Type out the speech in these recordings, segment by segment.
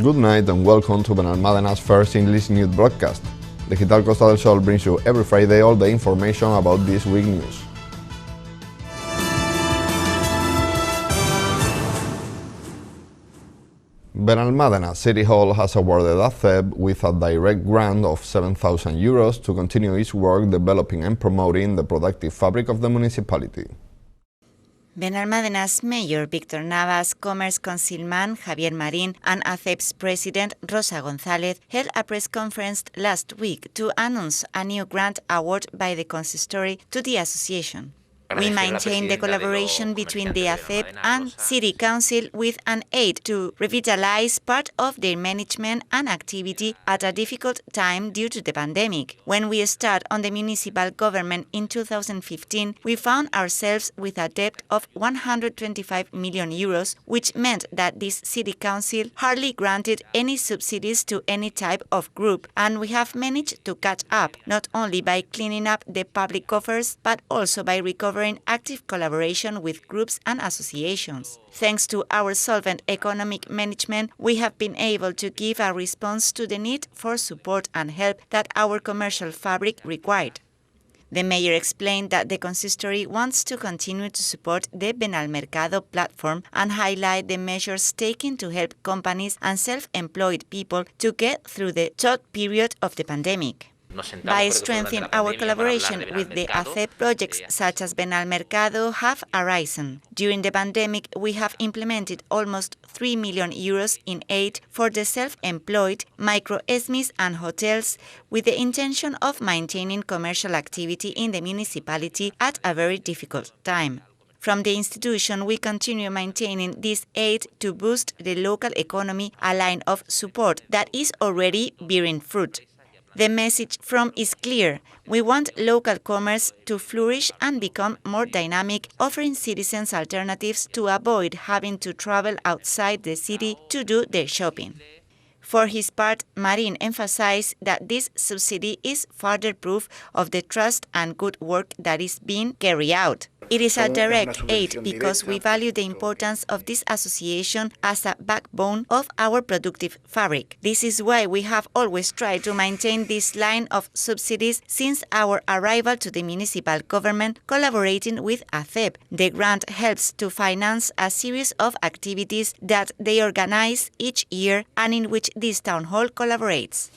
Good night and welcome to Benalmádena's first English news broadcast. Digital Costa del Sol brings you every Friday all the information about this week's news. Benalmádena City Hall has awarded ACEP with a direct grant of €7,000 to continue its work developing and promoting the productive fabric of the municipality. Benalmádena's Mayor Víctor Navas, Commerce Councilman Javier Marín, and ACEP's President Rosa González held a press conference last week to announce a new grant award by the consistory to the association. We maintain the collaboration between the ACEP and City Council with an aid to revitalize part of their management and activity at a difficult time due to the pandemic. When we started on the municipal government in 2015, we found ourselves with a debt of €125 million, which meant that this City Council hardly granted any subsidies to any type of group, and we have managed to catch up, not only by cleaning up the public coffers, but also by recovering active collaboration with groups and associations. Thanks to our solvent economic management, we have been able to give a response to the need for support and help that our commercial fabric required. The mayor explained that the consistory wants to continue to support the Benalmercado platform and highlight the measures taken to help companies and self-employed people to get through the tough period of the pandemic. By strengthening our collaboration with the ACEP, projects such as Benalmercado have arisen. During the pandemic, we have implemented almost €3 million in aid for the self-employed, micro-SMEs and hotels, with the intention of maintaining commercial activity in the municipality at a very difficult time. From the institution, we continue maintaining this aid to boost the local economy, a line of support that is already bearing fruit. The message from is clear. We want local commerce to flourish and become more dynamic, offering citizens alternatives to avoid having to travel outside the city to do their shopping. For his part, Marín emphasized that this subsidy is further proof of the trust and good work that is being carried out. It is a direct aid because we value the importance of this association as a backbone of our productive fabric. This is why we have always tried to maintain this line of subsidies since our arrival to the municipal government, collaborating with ACEP. The grant helps to finance a series of activities that they organize each year and in which this town hall collaborates.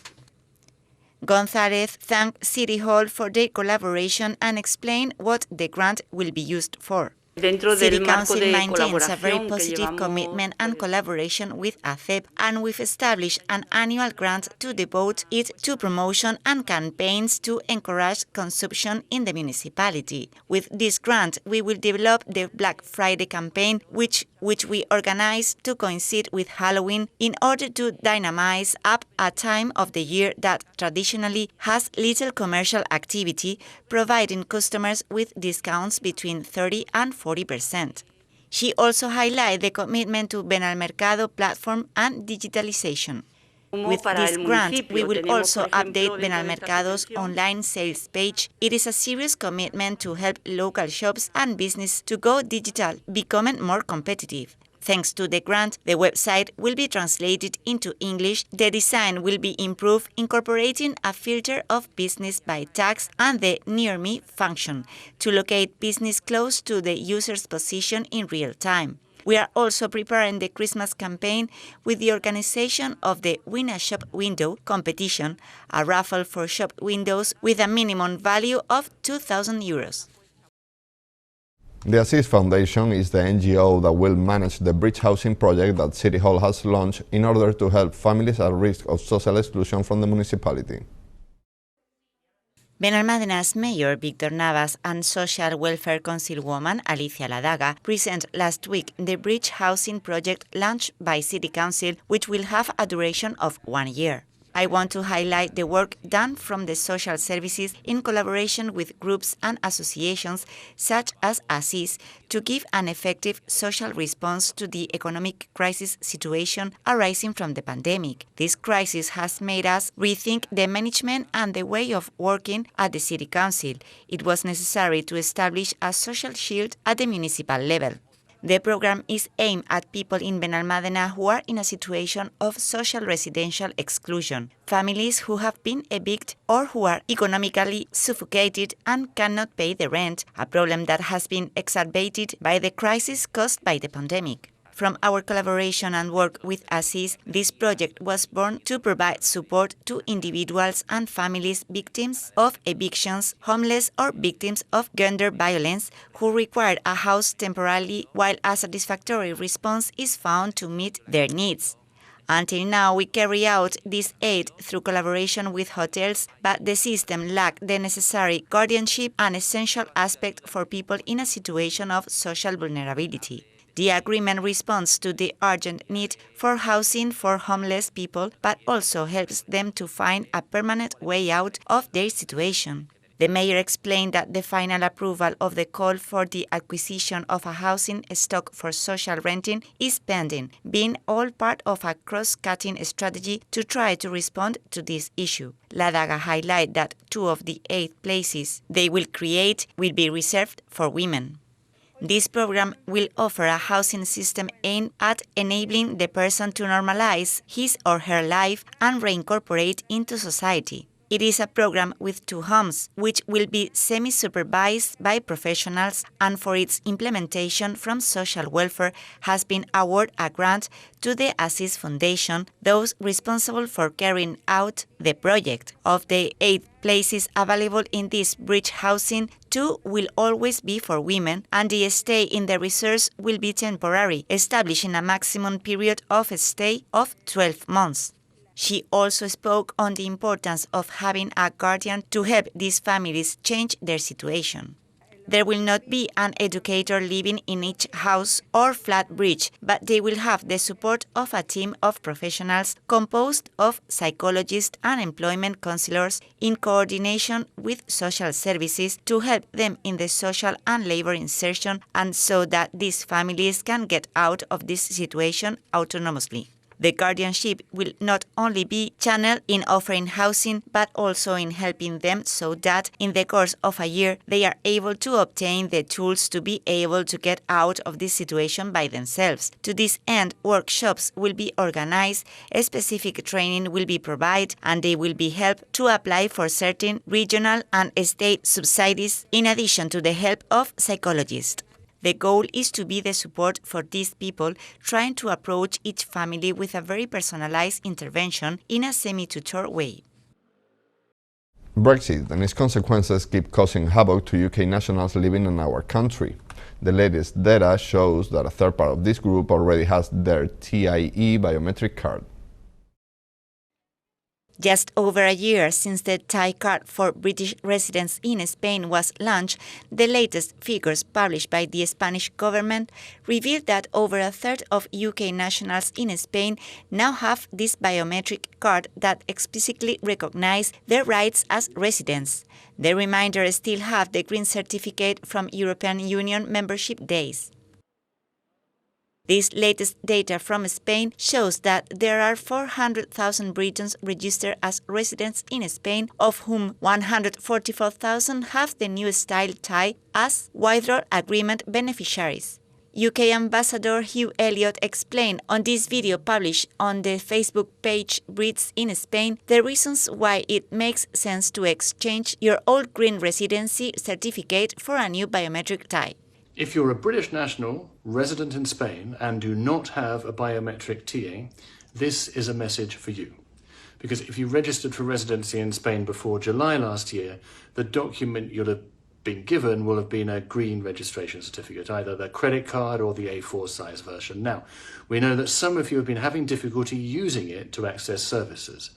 González thanked City Hall for their collaboration and explained what the grant will be used for. City Council maintains a very positive commitment and collaboration with ACEP, and we've established an annual grant to devote it to promotion and campaigns to encourage consumption in the municipality. With this grant, we will develop the Black Friday campaign, which we organize to coincide with Halloween in order to dynamize up a time of the year that traditionally has little commercial activity, providing customers with discounts between 30 and 40%. She also highlighted the commitment to Benalmercado platform and digitalization. With this grant, we will also update Benalmercado's online sales page. It is a serious commitment to help local shops and business to go digital, becoming more competitive. Thanks to the grant, the website will be translated into English, the design will be improved, incorporating a filter of business by tags and the Near Me function to locate business close to the user's position in real time. We are also preparing the Christmas campaign with the organization of the Win a Shop Window competition, a raffle for shop windows with a minimum value of €2,000. The Assist Foundation is the NGO that will manage the bridge housing project that City Hall has launched in order to help families at risk of social exclusion from the municipality. Benalmádena's Mayor Víctor Navas and Social Welfare Councilwoman Alicia Ladaga presented last week the bridge housing project launched by City Council, which will have a duration of 1 year. I want to highlight the work done from the social services in collaboration with groups and associations such as ASIS to give an effective social response to the economic crisis situation arising from the pandemic. This crisis has made us rethink the management and the way of working at the City Council. It was necessary to establish a social shield at the municipal level. The program is aimed at people in Benalmádena who are in a situation of social residential exclusion, families who have been evicted or who are economically suffocated and cannot pay the rent, a problem that has been exacerbated by the crisis caused by the pandemic. From our collaboration and work with ASIS, this project was born to provide support to individuals and families victims of evictions, homeless, or victims of gender violence who require a house temporarily while a satisfactory response is found to meet their needs. Until now, we carry out this aid through collaboration with hotels, but the system lacked the necessary guardianship, an essential aspect for people in a situation of social vulnerability. The agreement responds to the urgent need for housing for homeless people, but also helps them to find a permanent way out of their situation. The mayor explained that the final approval of the call for the acquisition of a housing stock for social renting is pending, being all part of a cross-cutting strategy to try to respond to this issue. Ladaga highlighted that 2 of the 8 places they will create will be reserved for women. This program will offer a housing system aimed at enabling the person to normalize his or her life and reincorporate into society. It is a program with 2 homes, which will be semi-supervised by professionals, and for its implementation from Social Welfare has been awarded a grant to the ASIS Foundation, those responsible for carrying out the project. Of the 8 places available in this bridge housing, 2 will always be for women, and the stay in the reserves will be temporary, establishing a maximum period of stay of 12 months. She also spoke on the importance of having a guardian to help these families change their situation. There will not be an educator living in each house or flat bridge, but they will have the support of a team of professionals composed of psychologists and employment counselors in coordination with social services to help them in the social and labor insertion, and so that these families can get out of this situation autonomously. The guardianship will not only be channeled in offering housing, but also in helping them so that in the course of a year they are able to obtain the tools to be able to get out of this situation by themselves. To this end, workshops will be organized, specific training will be provided, and they will be helped to apply for certain regional and state subsidies in addition to the help of psychologists. The goal is to be the support for these people, trying to approach each family with a very personalized intervention in a semi-tutor way. Brexit and its consequences keep causing havoc to UK nationals living in our country. The latest data shows that a third part of this group already has their TIE biometric card. Just over a year since the TIE card for British residents in Spain was launched, the latest figures published by the Spanish government revealed that over a third of UK nationals in Spain now have this biometric card that explicitly recognizes their rights as residents. The remainder still have the green certificate from European Union membership days. This latest data from Spain shows that there are 400,000 Britons registered as residents in Spain, of whom 144,000 have the new style TIE as withdrawal agreement beneficiaries. UK Ambassador Hugh Elliott explained on this video published on the Facebook page Brits in Spain the reasons why it makes sense to exchange your old green residency certificate for a new biometric TIE. If you're a British national resident in Spain and do not have a biometric TA, this is a message for you. Because if you registered for residency in Spain before July last year, the document you'll have been given will have been a green registration certificate, either the credit card or the A4 size version. Now, we know that some of you have been having difficulty using it to access services.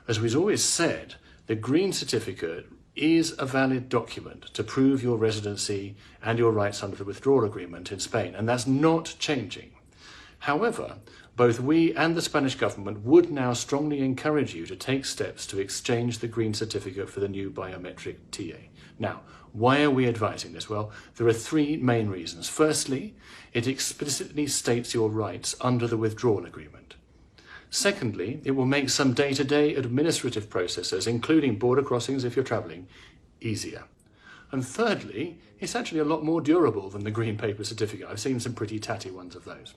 As we've always said, the green certificate is a valid document to prove your residency and your rights under the withdrawal agreement in Spain, and that's not changing. However, both we and the Spanish government would now strongly encourage you to take steps to exchange the green certificate for the new biometric TA. Now, why are we advising this? Well, there are 3 main reasons. Firstly, it explicitly states your rights under the withdrawal agreement. Secondly, it will make some day-to-day administrative processes, including border crossings if you're travelling, easier. And thirdly, it's actually a lot more durable than the green paper certificate. I've seen some pretty tatty ones of those.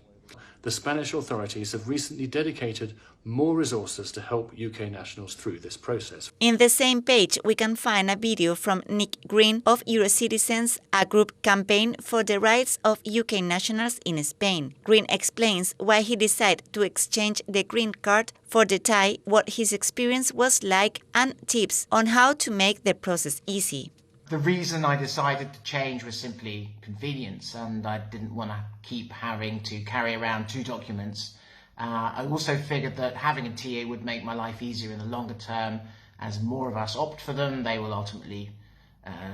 The Spanish authorities have recently dedicated more resources to help UK nationals through this process. In the same page, we can find a video from Nick Green of Eurocitizens, a group campaign for the rights of UK nationals in Spain. Green explains why he decided to exchange the green card for the Thai, what his experience was like, and tips on how to make the process easy. The reason I decided to change was simply convenience, and I didn't want to keep having to carry around two documents. I also figured that having a TA would make my life easier in the longer term. As more of us opt for them, they will ultimately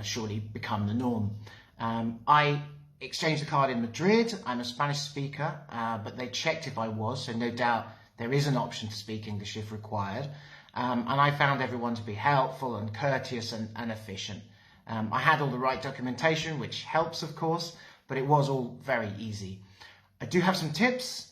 surely become the norm. I exchanged the card in Madrid. I'm a Spanish speaker, but they checked if I was, so no doubt there is an option to speak English if required. And I found everyone to be helpful and courteous and efficient. I had all the right documentation, which helps, of course, but it was all very easy. I do have some tips.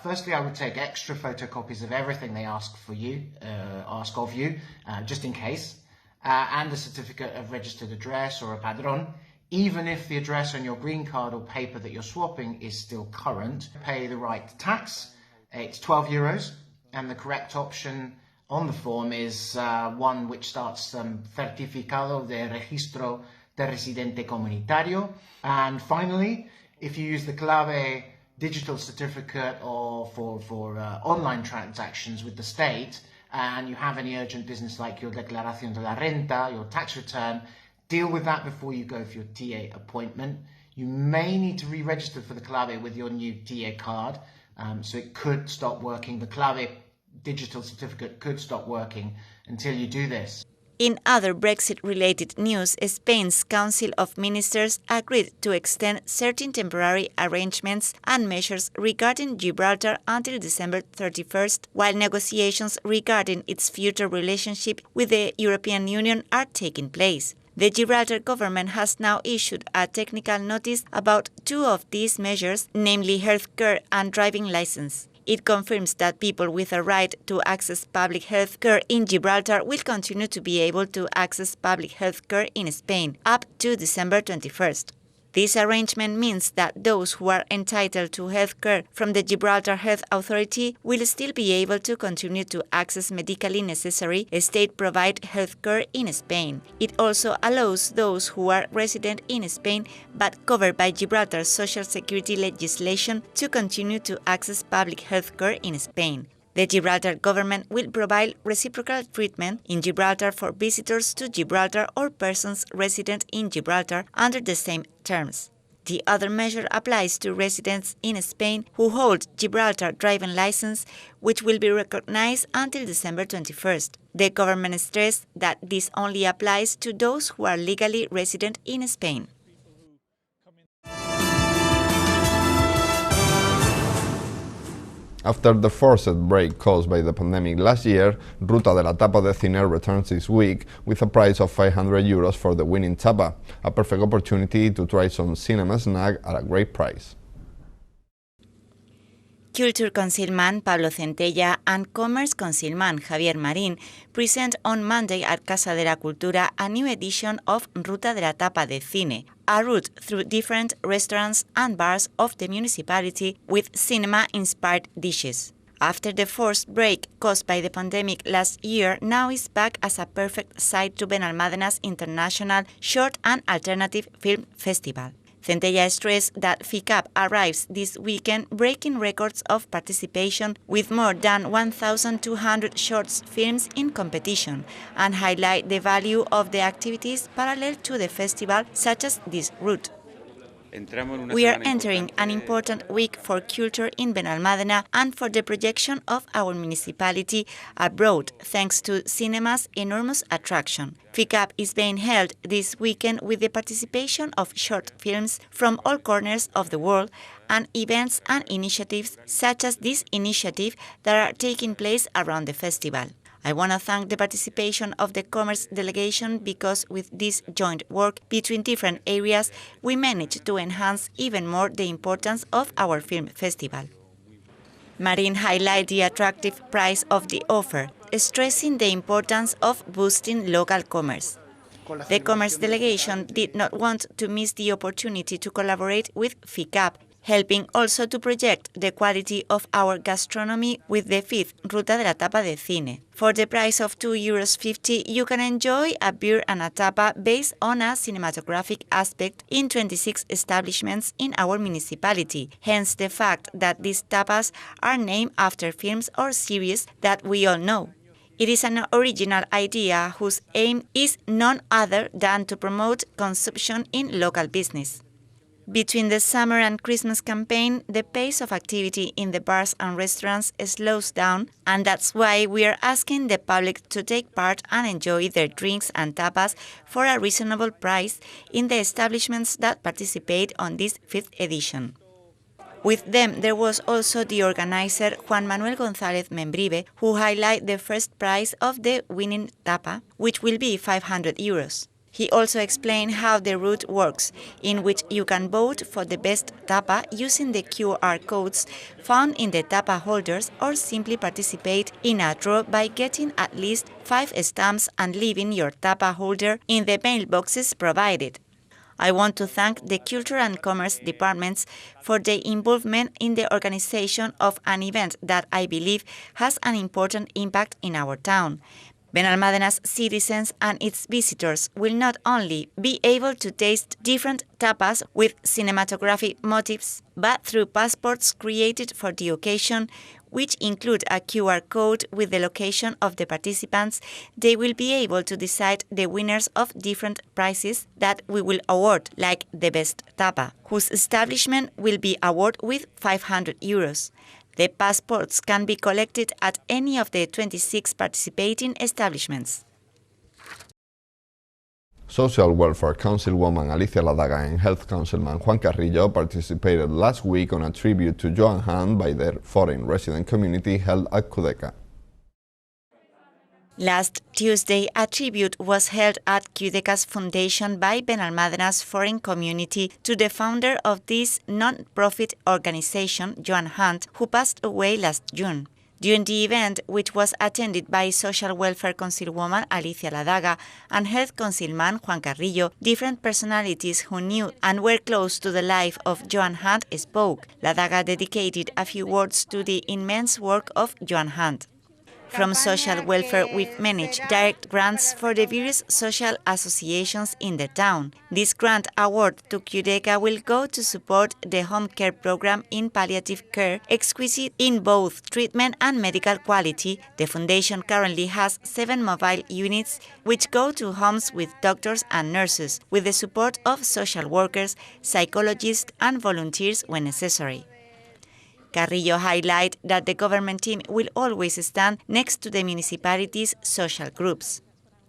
Firstly, I would take extra photocopies of everything they ask of you, just in case, and a certificate of registered address or a padrón. Even if the address on your green card or paper that you're swapping is still current, pay the right tax. It's €12, and the correct option on the form is one which starts Certificado de Registro de Residente Comunitario. And finally, if you use the Clave digital certificate or for online transactions with the state, and you have any urgent business like your Declaración de la Renta, your tax return, deal with that before you go for your TA appointment. You may need to re-register for the Clave with your new TA card, so it could stop working. The Clave digital certificate could stop working until you do this. In other Brexit-related news, Spain's Council of Ministers agreed to extend certain temporary arrangements and measures regarding Gibraltar until December 31st, while negotiations regarding its future relationship with the European Union are taking place. The Gibraltar government has now issued a technical notice about two of these measures, namely healthcare and driving license. It confirms that people with a right to access public health care in Gibraltar will continue to be able to access public health care in Spain up to December 21st. This arrangement means that those who are entitled to health care from the Gibraltar Health Authority will still be able to continue to access medically necessary state-provided health care in Spain. It also allows those who are resident in Spain but covered by Gibraltar's social security legislation to continue to access public health care in Spain. The Gibraltar government will provide reciprocal treatment in Gibraltar for visitors to Gibraltar or persons resident in Gibraltar under the same terms. The other measure applies to residents in Spain who hold Gibraltar driving license, which will be recognized until December 21st. The government stressed that this only applies to those who are legally resident in Spain. After the forced break caused by the pandemic last year, Ruta de la Tapa de Cine returns this week with a prize of €500 for the winning tapa, a perfect opportunity to try some cinema snack at a great price. Culture Consilman Pablo Centella and Commerce Consilman Javier Marín present on Monday at Casa de la Cultura a new edition of Ruta de la Tapa de Cine, a route through different restaurants and bars of the municipality with cinema-inspired dishes. After the forced break caused by the pandemic last year, now is back as a perfect site to Benalmádena's International Short and Alternative Film Festival. Centella stressed that FICAP arrives this weekend breaking records of participation with more than 1,200 short films in competition and highlight the value of the activities parallel to the festival, such as this route. We are entering an important week for culture in Benalmádena and for the projection of our municipality abroad, thanks to cinema's enormous attraction. FICAP is being held this weekend with the participation of short films from all corners of the world and events and initiatives such as this initiative that are taking place around the festival. I want to thank the participation of the Commerce delegation because with this joint work between different areas, we managed to enhance even more the importance of our film festival. Marín highlighted the attractive price of the offer, stressing the importance of boosting local commerce. The Commerce delegation did not want to miss the opportunity to collaborate with FICAP, helping also to project the quality of our gastronomy with the 5th Ruta de la Tapa de Cine. For the price of €2.50, you can enjoy a beer and a tapa based on a cinematographic aspect in 26 establishments in our municipality, hence the fact that these tapas are named after films or series that we all know. It is an original idea whose aim is none other than to promote consumption in local business. Between the summer and Christmas campaign, the pace of activity in the bars and restaurants slows down, and that's why we are asking the public to take part and enjoy their drinks and tapas for a reasonable price in the establishments that participate on this 5th edition. With them, there was also the organizer Juan Manuel González Membrive, who highlighted the first prize of the winning tapa, which will be €500. He also explained how the route works, in which you can vote for the best tapa using the QR codes found in the tapa holders or simply participate in a draw by getting at least 5 stamps and leaving your tapa holder in the mailboxes provided. I want to thank the Culture and Commerce departments for their involvement in the organization of an event that I believe has an important impact in our town. Benalmádena's citizens and its visitors will not only be able to taste different tapas with cinematographic motifs, but through passports created for the occasion, which include a QR code with the location of the participants, they will be able to decide the winners of different prizes that we will award, like the best tapa, whose establishment will be awarded with €500. The passports can be collected at any of the 26 participating establishments. Social Welfare Councilwoman Alicia Ladaga and Health Councilman Juan Carrillo participated last week on a tribute to Joan Hunt by their foreign resident community held at Cudeca. Last Tuesday, a tribute was held at Cudeca's foundation by Benalmádena's foreign community to the founder of this non-profit organization, Joan Hunt, who passed away last June. During the event, which was attended by Social Welfare Councilwoman Alicia Ladaga and Health Councilman Juan Carrillo, different personalities who knew and were close to the life of Joan Hunt spoke. Ladaga dedicated a few words to the immense work of Joan Hunt. From social welfare, we've managed direct grants for the various social associations in the town. This grant award to Cudeca will go to support the home care program in palliative care, exquisite in both treatment and medical quality. The foundation currently has 7 mobile units which go to homes with doctors and nurses, with the support of social workers, psychologists and volunteers when necessary. Carrillo highlighted that the government team will always stand next to the municipality's social groups.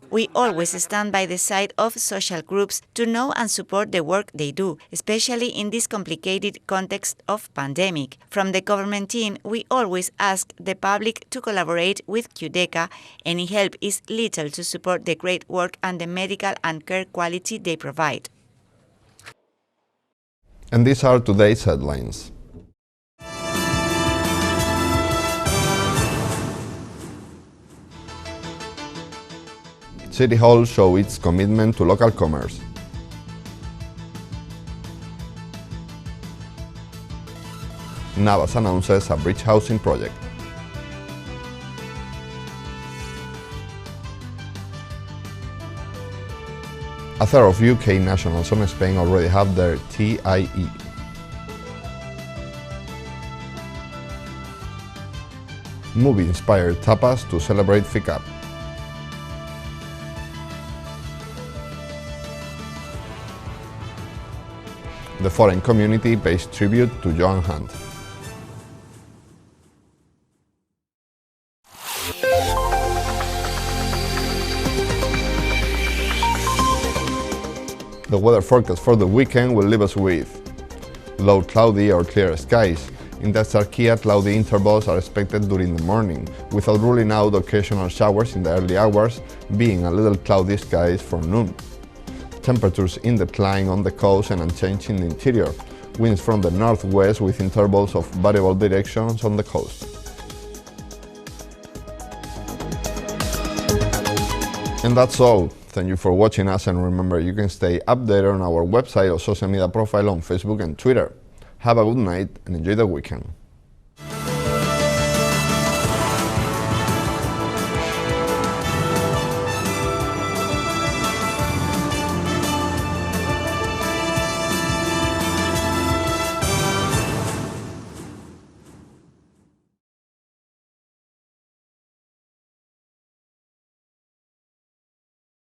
We always stand by the side of social groups to know and support the work they do, especially in this complicated context of pandemic. From the government team, we always ask the public to collaborate with Cudeca. Any help is little to support the great work and the medical and care quality they provide. And these are today's headlines. City Hall show its commitment to local commerce. Navas announces a bridge housing project. A third of UK nationals on Spain already have their TIE. Movie-inspired tapas to celebrate FICAP. The foreign community pays tribute to Joan Hunt. The weather forecast for the weekend will leave us with low cloudy or clear skies. In the Axarquía, cloudy intervals are expected during the morning, without ruling out occasional showers in the early hours, being a little cloudy skies from noon. Temperatures in decline on the coast and unchanged in the interior. Winds from the northwest with intervals of variable directions on the coast. And that's all. Thank you for watching us, and remember, you can stay updated on our website or social media profile on Facebook and Twitter. Have a good night and enjoy the weekend.